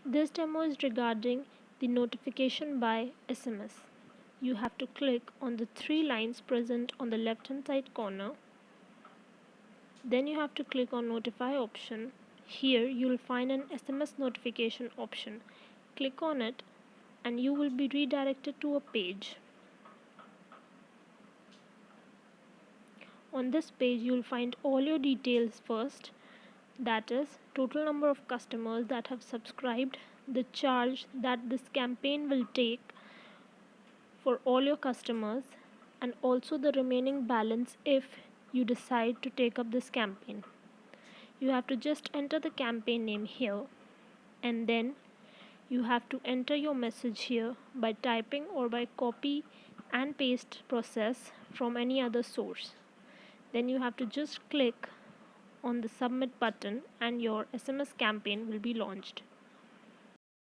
This demo is regarding the notification by SMS. You have to click on the three lines present on the left hand side corner. Then you have to click on notify option. Here you will find an SMS notification option. Click on it and you will be redirected to a page. On this page you will find all your details first, that is total number of customers that have subscribed, the charge that this campaign will take for all your customers, and also the remaining balance if you decide to take up this campaign. You have to just enter the campaign name here, and then you have to enter your message here by typing or by copy and paste process from any other source. Then you have to just click on the submit button and your SMS campaign will be launched.